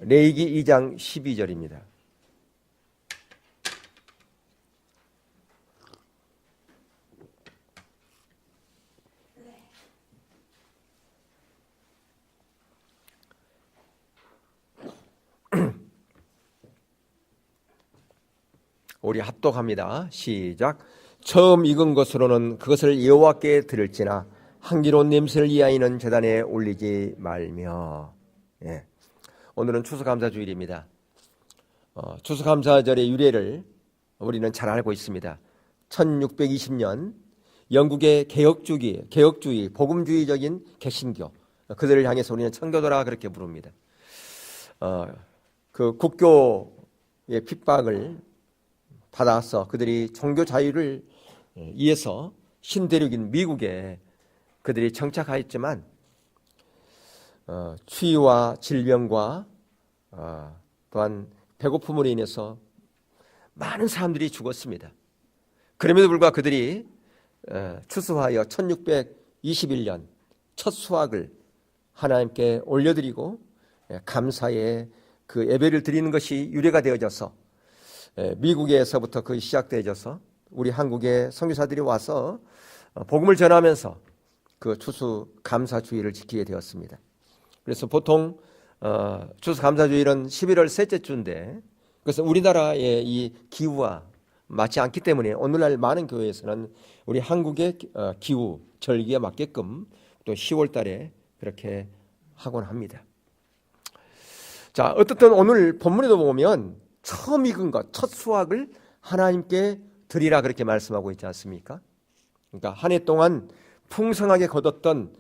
레위기 2장 12절입니다. 우리 합독합니다. 시작. 처음 익은 것으로는 그것을 여호와께 드릴지나 향기로운 냄새를 이하이는 제단에 올리지 말며. 예. 오늘은 추수감사주일입니다. 추수감사절의 유래를 우리는 잘 알고 있습니다. 1620년 영국의 개혁주의, 복음주의적인 개신교, 그들을 향해서 우리는 청교도라 그렇게 부릅니다. 그 국교의 핍박을 받아서 그들이 종교 자유를 위해서 신대륙인 미국에 그들이 정착하였지만 추위와 질병과 또한 배고픔으로 인해서 많은 사람들이 죽었습니다. 그럼에도 불구하고 그들이 추수하여 1621년 첫 수확을 하나님께 올려드리고 감사의 그 예배를 드리는 것이 유래가 되어져서 미국에서부터 그것이 시작되어져서 우리 한국의 선교사들이 와서 복음을 전하면서 그 추수감사주일을 지키게 되었습니다. 그래서 보통 추수감사주일은 11월 셋째 주인데, 그래서 우리나라의 이 기후와 맞지 않기 때문에 오늘날 많은 교회에서는 우리 한국의 기후 절기에 맞게끔 또 10월 달에 그렇게 하곤 합니다. 자, 어떻든 오늘 본문에도 보면 처음 익은 것, 첫 수확을 하나님께 드리라 그렇게 말씀하고 있지 않습니까? 그러니까 한 해 동안 풍성하게 거뒀던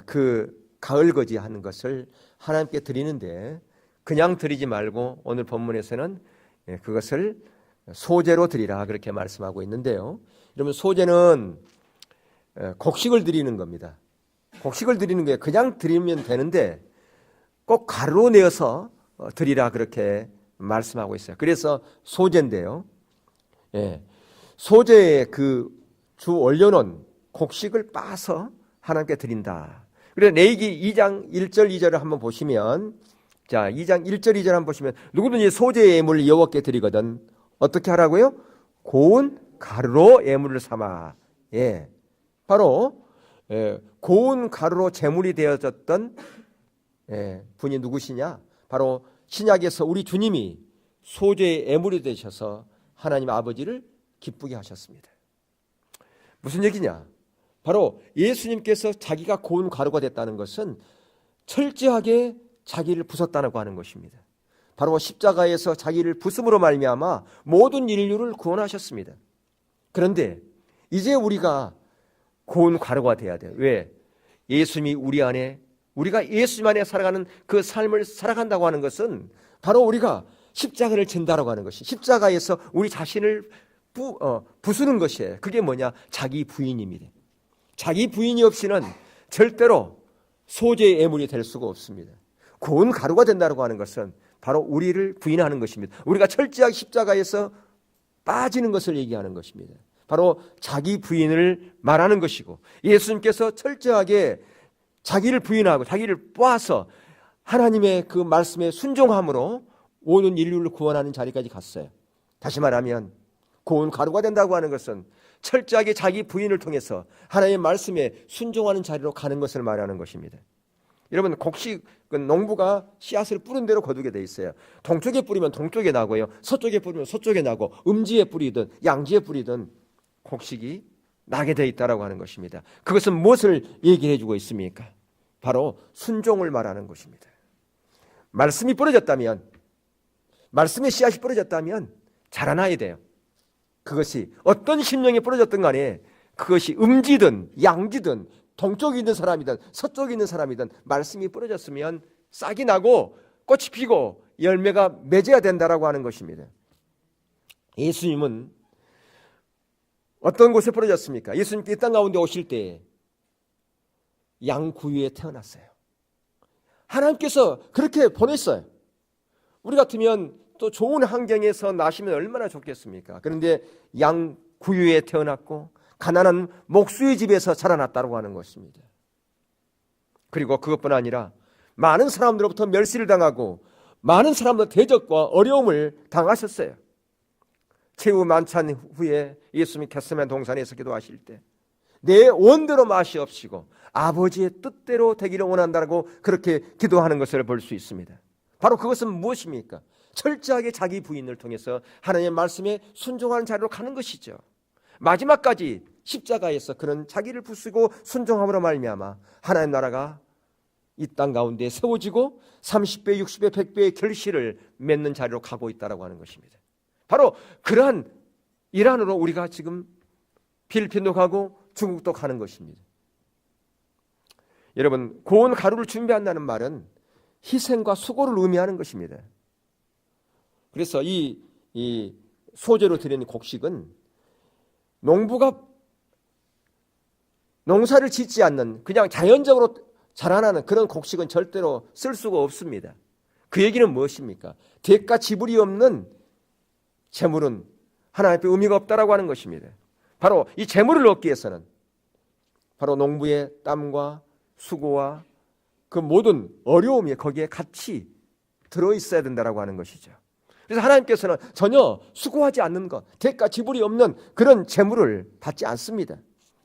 그 가을거지 하는 것을 하나님께 드리는데, 그냥 드리지 말고 오늘 본문에서는 그것을 소제로 드리라 그렇게 말씀하고 있는데요. 여러분, 소제는 곡식을 드리는 겁니다. 곡식을 드리는 게 그냥 드리면 되는데 꼭 가루로 내어서 드리라 그렇게 말씀하고 있어요. 그래서 소제인데요. 소제의 그 주 올려놓은 곡식을 빻아서 하나님께 드린다. 그래서 레위기 2장 1절 2절을 한번 보시면, 자, 2장 1절 2절 한번 보시면, 누구든지 소제의 예물을 여호와께 드리거든 어떻게 하라고요? 고운 가루로 예물을 삼아. 예, 바로 고운 가루로 제물이 되어졌던 분이 누구시냐? 바로 신약에서 우리 주님이 소제의 예물이 되셔서 하나님 아버지를 기쁘게 하셨습니다. 무슨 얘기냐? 바로 예수님께서 자기가 고운 가루가 됐다는 것은 철저하게 자기를 부쉈다고 하는 것입니다. 바로 십자가에서 자기를 부쉈음으로 말미암아 모든 인류를 구원하셨습니다. 그런데 이제 우리가 고운 가루가 돼야 돼요. 왜? 예수님이 우리 안에, 우리가 예수님 안에 살아가는 그 삶을 살아간다고 하는 것은 바로 우리가 십자가를 진다라고 하는 것이, 십자가에서 우리 자신을 부수는 것이에요. 그게 뭐냐? 자기 부인입니다. 자기 부인이 없이는 절대로 소제의 예물이 될 수가 없습니다. 고운 가루가 된다고 하는 것은 바로 우리를 부인하는 것입니다. 우리가 철저하게 십자가에서 빠지는 것을 얘기하는 것입니다. 바로 자기 부인을 말하는 것이고, 예수님께서 철저하게 자기를 부인하고 자기를 빻아서 하나님의 그 말씀에 순종함으로 오는 인류를 구원하는 자리까지 갔어요. 다시 말하면 고운 가루가 된다고 하는 것은 철저하게 자기 부인을 통해서 하나님의 말씀에 순종하는 자리로 가는 것을 말하는 것입니다. 여러분, 곡식은 농부가 씨앗을 뿌린 대로 거두게 돼 있어요. 동쪽에 뿌리면 동쪽에 나고요, 서쪽에 뿌리면 서쪽에 나고, 음지에 뿌리든 양지에 뿌리든 곡식이 나게 돼 있다라고 하는 것입니다. 그것은 무엇을 얘기해 주고 있습니까? 바로 순종을 말하는 것입니다. 말씀이 뿌려졌다면, 말씀의 씨앗이 뿌려졌다면 자라나야 돼요. 그것이 어떤 심령에 뿌려졌든 간에 그것이 음지든 양지든 동쪽에 있는 사람이든 서쪽에 있는 사람이든 말씀이 뿌려졌으면 싹이 나고 꽃이 피고 열매가 맺어야 된다라고 하는 것입니다. 예수님은 어떤 곳에 뿌려졌습니까? 예수님께 이 땅 가운데 오실 때 양구유에 태어났어요. 하나님께서 그렇게 보냈어요. 우리 같으면 또 좋은 환경에서 나시면 얼마나 좋겠습니까? 그런데 양구유에 태어났고 가난한 목수의 집에서 자라났다고 하는 것입니다. 그리고 그것뿐 아니라 많은 사람들로부터 멸시를 당하고 많은 사람들 대적과 어려움을 당하셨어요. 최후 만찬 후에 예수님이 겟세마네 동산에서 기도하실 때 내 원대로 마시옵시고 아버지의 뜻대로 되기를 원한다고 그렇게 기도하는 것을 볼 수 있습니다. 바로 그것은 무엇입니까? 철저하게 자기 부인을 통해서 하나님의 말씀에 순종하는 자리로 가는 것이죠. 마지막까지 십자가에서 그는 자기를 부수고 순종함으로 말미암아 하나님 나라가 이 땅 가운데 세워지고 30배, 60배, 100배의 결실을 맺는 자리로 가고 있다고 하는 것입니다. 바로 그러한 일환으로 우리가 지금 필리핀도 가고 중국도 가는 것입니다. 여러분, 고운 가루를 준비한다는 말은 희생과 수고를 의미하는 것입니다. 그래서 이 소재로 드리는 곡식은 농부가 농사를 짓지 않는 그냥 자연적으로 자라나는 그런 곡식은 절대로 쓸 수가 없습니다. 그 얘기는 무엇입니까? 대가 지불이 없는 재물은 하나님 앞에 의미가 없다라고 하는 것입니다. 바로 이 재물을 얻기 위해서는 바로 농부의 땀과 수고와 그 모든 어려움이 거기에 같이 들어있어야 된다라고 하는 것이죠. 그래서 하나님께서는 전혀 수고하지 않는 것, 대가 지불이 없는 그런 재물을 받지 않습니다.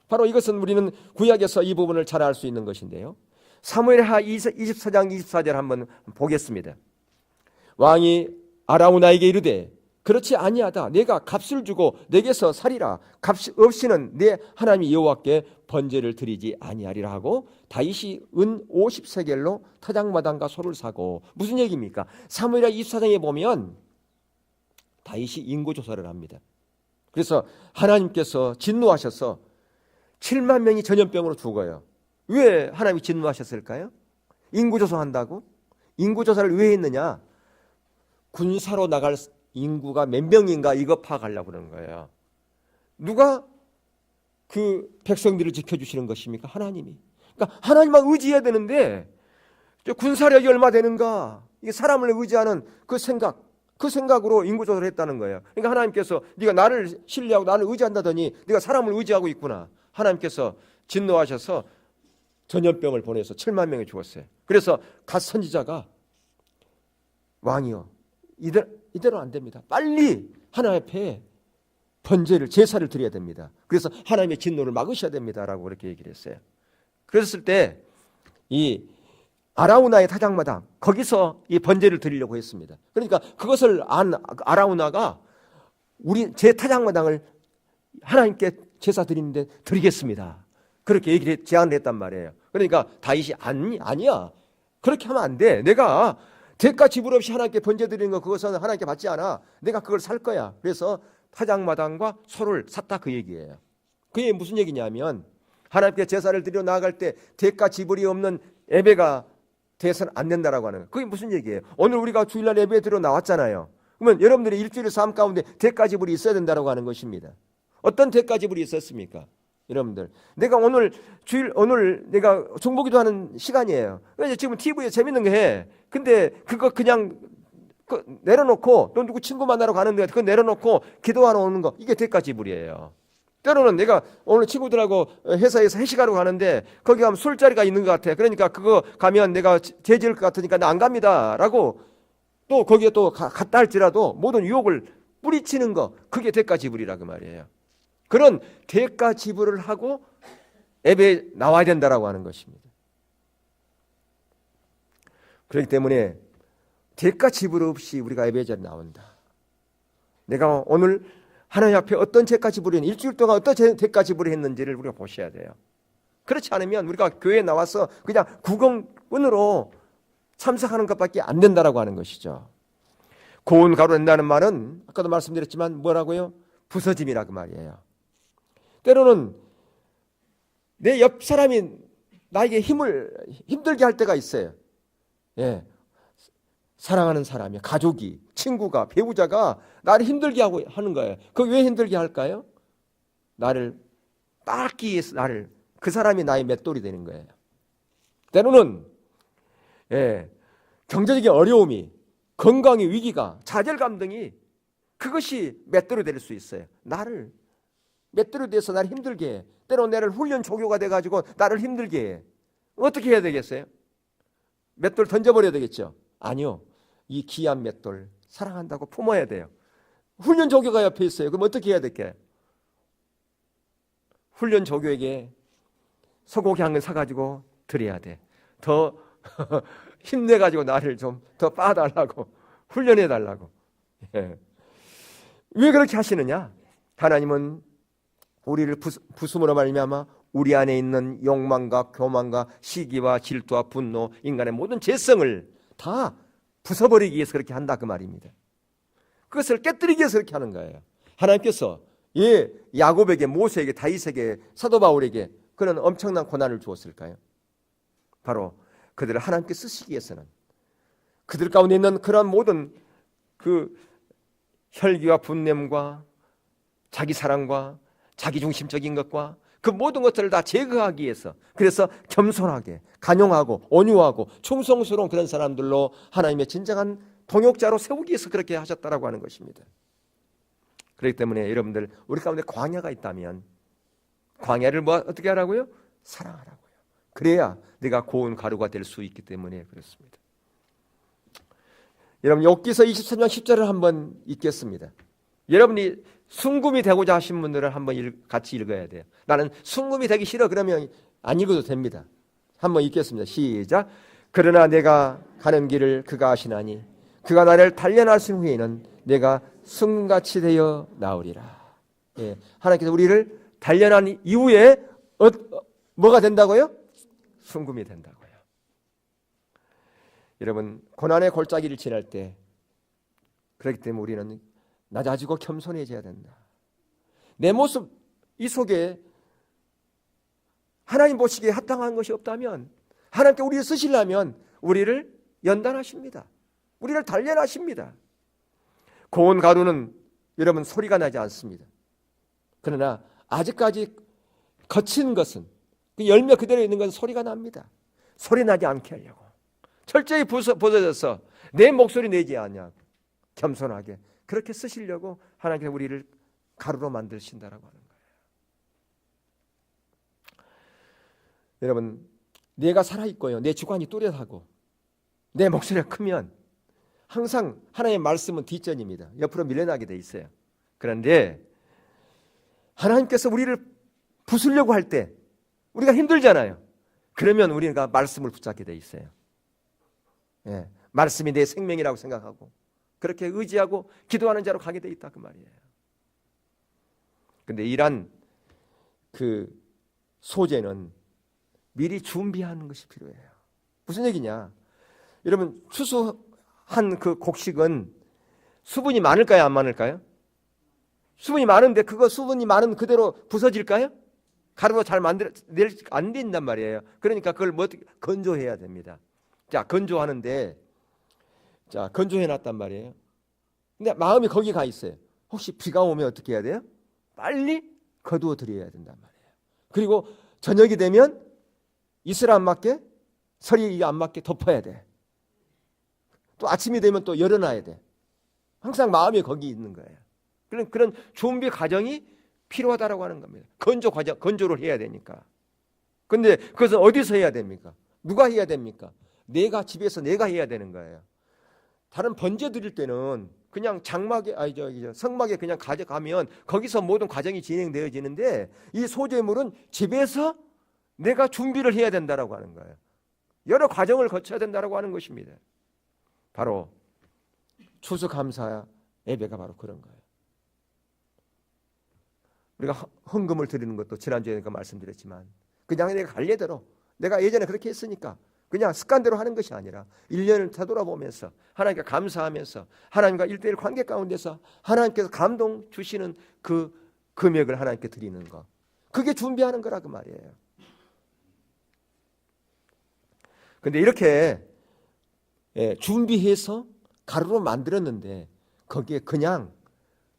바로 이것은 우리는 구약에서 이 부분을 잘 알 수 있는 것인데요. 사무엘하 24장 24절 한번 보겠습니다. 왕이 아라우나에게 이르되 그렇지 아니하다. 내가 값을 주고 내게서 살이라. 값 없이는 내 하나님 여호와께 번제를 드리지 아니하리라 하고 다윗이 은 50세겔로 타작마당과 소를 사고. 무슨 얘기입니까? 사무엘하 24장에 보면 다윗이 인구조사를 합니다. 그래서 하나님께서 진노하셔서 7만 명이 전염병으로 죽어요. 왜 하나님이 진노하셨을까요? 인구조사한다고? 인구조사를 왜 했느냐? 군사로 나갈 인구가 몇 명인가 이거 파악하려고 그러는 거예요. 누가 그 백성들을 지켜주시는 것입니까? 하나님이. 그러니까 하나님만 의지해야 되는데 군사력이 얼마 되는가? 이게 사람을 의지하는 그 생각으로 인구조사를 했다는 거예요. 그러니까 하나님께서 네가 나를 신뢰하고 나를 의지한다더니 네가 사람을 의지하고 있구나. 하나님께서 진노하셔서 전염병을 보내서 7만 명이 죽었어요. 그래서 갓 선지자가 왕이여 이대로 안 됩니다. 빨리 하나님 앞에 번제를 제사를 드려야 됩니다. 그래서 하나님의 진노를 막으셔야 됩니다라고 그렇게 얘기를 했어요. 그랬을 때 이 아라우나의 타작마당 거기서 이 번제를 드리려고 했습니다. 그러니까 그것을 안 아라우나가 제 타작마당을 하나님께 제사 드리는데 드리겠습니다. 그렇게 얘기를 제안을 했단 말이에요. 그러니까 다윗이 아니야. 그렇게 하면 안 돼. 내가 대가 지불 없이 하나님께 번제 드리는 거 그것은 하나님께 받지 않아. 내가 그걸 살 거야. 그래서 타작마당과 소를 샀다 그 얘기예요. 그게 무슨 얘기냐면 하나님께 제사를 드려 나아갈 때 대가 지불이 없는 예배가 돼서는 안 된다라고 하는 거예요. 그게 무슨 얘기예요? 오늘 우리가 주일날 예배 드려 나왔잖아요. 그러면 여러분들이 일주일의 삶 가운데 대가 지불이 있어야 된다라고 하는 것입니다. 어떤 대가 지불이 있었습니까? 여러분들, 내가 오늘 내가 중보기도 하는 시간이에요. 그래서 지금 TV에 재밌는 거 해. 근데 그거 그냥 내려놓고 또 누구 친구 만나러 가는데 그거 내려놓고 기도하러 오는 거 이게 대가 지불이에요. 때로는 내가 오늘 친구들하고 회사에서 회식하러 가는데 거기 가면 술자리가 있는 것 같아. 그러니까 그거 가면 내가 죄 지을 것 같으니까 나 안 갑니다라고 또 거기에 또 갔다 할지라도 모든 유혹을 뿌리치는 거 그게 대가 지불이라 그 말이에요. 그런 대가 지불을 하고 예배에 나와야 된다라고 하는 것입니다. 그렇기 때문에 대가 지불 없이 우리가 예배 자리에 나온다. 내가 오늘 하나님 앞에 어떤 대가 지불을 했는지, 일주일 동안 어떤 대가 지불을 했는지를 우리가 보셔야 돼요. 그렇지 않으면 우리가 교회에 나와서 그냥 구경꾼으로 참석하는 것밖에 안 된다라고 하는 것이죠. 고운 가루 낸다는 말은 아까도 말씀드렸지만 뭐라고요? 부서짐이라 그 말이에요. 때로는 내 옆 사람이 나에게 힘들게 할 때가 있어요. 예. 사랑하는 사람이, 가족이, 친구가, 배우자가 나를 힘들게 하는 거예요. 그거 왜 힘들게 할까요? 나를 닦기 위해서 그 사람이 나의 맷돌이 되는 거예요. 때로는 경제적인 어려움이, 건강의 위기가, 좌절감 등이 그것이 맷돌이 될 수 있어요. 나를 맷돌이 돼서 나를 힘들게 해. 때로는 나를 훈련 조교가 돼가지고 나를 힘들게 해. 어떻게 해야 되겠어요? 맷돌 던져버려야 되겠죠? 아니요. 이 귀한 맷돌 사랑한다고 품어야 돼요. 훈련 조교가 옆에 있어요. 그럼 어떻게 해야 될게? 훈련 조교에게 소고기 한 근 사가지고 드려야 돼. 더 힘내가지고 나를 좀 더 빠달라고, 훈련해달라고. 예. 왜 그렇게 하시느냐? 하나님은 우리를 부수므로 말미암아 우리 안에 있는 욕망과 교만과 시기와 질투와 분노, 인간의 모든 죄성을 다 부숴버리기 위해서 그렇게 한다 그 말입니다. 그것을 깨뜨리기 위해서 그렇게 하는 거예요. 하나님께서 야곱에게, 모세에게, 다윗에게, 사도 바울에게 그런 엄청난 고난을 주었을까요? 바로 그들을 하나님께 쓰시기 위해서는, 그들 가운데 있는 그런 모든 그 혈기와 분냄과 자기 사랑과 자기 중심적인 것과 그 모든 것들을 다 제거하기 위해서, 그래서 겸손하게 간용하고 온유하고 충성스러운 그런 사람들로 하나님의 진정한 동역자로 세우기 위해서 그렇게 하셨다라고 하는 것입니다. 그렇기 때문에 여러분들, 우리 가운데 광야가 있다면 광야를 어떻게 하라고요? 사랑하라고요. 그래야 내가 고운 가루가 될 수 있기 때문에 그렇습니다. 여러분, 욥기서 23장 10절을 한번 읽겠습니다. 여러분이 순금이 되고자 하신 분들은 한번 같이 읽어야 돼요. 나는 순금이 되기 싫어 그러면 안 읽어도 됩니다. 한번 읽겠습니다. 시작. 그러나 내가 가는 길을 그가 아시나니 그가 나를 단련하신 후에는 내가 순금같이 되어 나오리라. 예, 하나님께서 우리를 단련한 이후에 뭐가 된다고요? 순금이 된다고요. 여러분, 고난의 골짜기를 지날 때, 그렇기 때문에 우리는 낮아지고 겸손해져야 된다. 내 모습 이 속에 하나님 보시기에 합당한 것이 없다면, 하나님께 우리를 쓰시려면 우리를 연단하십니다. 우리를 단련하십니다. 고운 가루는 여러분 소리가 나지 않습니다. 그러나 아직까지 거친 것은, 그 열매 그대로 있는 것은 소리가 납니다. 소리 나지 않게 하려고 철저히 벗어져서 내 목소리 내지 않냐고 겸손하게 그렇게 쓰시려고 하나님께서 우리를 가루로 만드신다라고 하는 거예요. 여러분, 내가 살아있고요, 내 주관이 뚜렷하고 내 목소리가 크면 항상 하나님의 말씀은 뒷전입니다. 옆으로 밀려나게 돼 있어요. 그런데 하나님께서 우리를 부수려고 할 때 우리가 힘들잖아요. 그러면 우리가 말씀을 붙잡게 돼 있어요. 예, 말씀이 내 생명이라고 생각하고 그렇게 의지하고 기도하는 자로 가게 돼 있다 그 말이에요. 근데 이런 그 소재는 미리 준비하는 것이 필요해요. 무슨 얘기냐? 여러분, 추수한 그 곡식은 수분이 많을까요, 안 많을까요? 수분이 많은데 그거 수분이 많은 그대로 부서질까요? 가루로 잘 안 된단 말이에요. 그러니까 그걸 어떻게 건조해야 됩니다. 자, 건조하는데, 자, 건조해 놨단 말이에요. 근데 마음이 거기 가 있어요. 혹시 비가 오면 어떻게 해야 돼요? 빨리 거두어 드려야 된단 말이에요. 그리고 저녁이 되면 이슬 안 맞게, 설이 안 맞게 덮어야 돼. 또 아침이 되면 또 열어놔야 돼. 항상 마음이 거기 있는 거예요. 그런 준비 과정이 필요하다라고 하는 겁니다. 건조를 해야 되니까. 근데 그것은 어디서 해야 됩니까? 누가 해야 됩니까? 내가 집에서 내가 해야 되는 거예요. 다른 번제 드릴 때는 그냥 성막에 그냥 가져가면 거기서 모든 과정이 진행되어지는데, 이 소재물은 집에서 내가 준비를 해야 된다라고 하는 거예요. 여러 과정을 거쳐야 된다라고 하는 것입니다. 바로 추수감사 예배가 바로 그런 거예요. 우리가 헌금을 드리는 것도 지난주에 말씀드렸지만, 그냥 내가 관례대로, 내가 예전에 그렇게 했으니까 그냥 습관대로 하는 것이 아니라 1년을 되돌아보면서 하나님께 감사하면서 하나님과 1:1 관계 가운데서 하나님께서 감동 주시는 그 금액을 하나님께 드리는 것, 그게 준비하는 거라 그 말이에요. 근데 이렇게 준비해서 가루로 만들었는데 거기에 그냥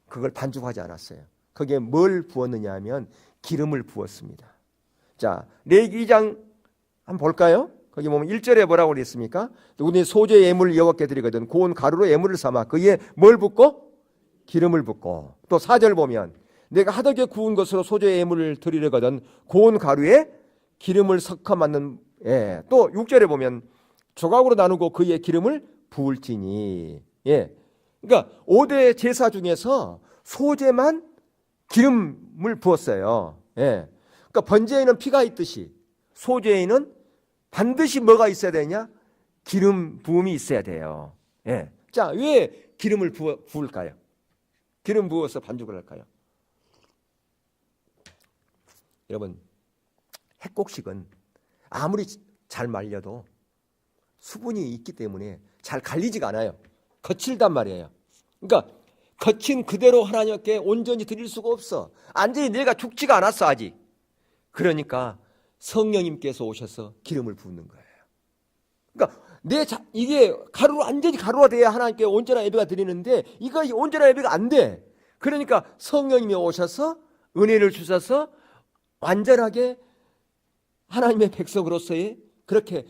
그걸 반죽하지 않았어요. 거기에 뭘 부었느냐 하면 기름을 부었습니다. 자, 레위기 2장 한번 볼까요? 거기 보면 1절에 뭐라고 그랬습니까? 우리 소재 예물을 여호와께 드리거든 고운 가루로 예물을 삼아 그에 뭘 붓고? 기름을 붓고. 또 4절 보면 내가 하덕에 구운 것으로 소재 예물을 드리려거든 고운 가루에 기름을 섞어 맞는. 또 6절에 보면 조각으로 나누고 그에 기름을 부을지니. 예. 그러니까 5대 제사 중에서 소제만 기름을 부었어요. 예. 그러니까 번제에는 피가 있듯이 소제에는 반드시 뭐가 있어야 되냐? 기름 부음이 있어야 돼요. 예. 자, 왜 기름을 부을까요? 기름 부어서 반죽을 할까요? 여러분, 핵곡식은 아무리 잘 말려도 수분이 있기 때문에 잘 갈리지가 않아요. 거칠단 말이에요. 그러니까 거친 그대로 하나님께 온전히 드릴 수가 없어. 완전히 내가 죽지가 않았어 아직. 그러니까 성령님께서 오셔서 기름을 붓는 거예요. 그러니까 이게 완전히 가루가 돼야 하나님께 온전한 예배가 드리는데 이거 온전한 예배가 안 돼. 그러니까 성령님이 오셔서 은혜를 주셔서 완전하게 하나님의 백성으로서의 그렇게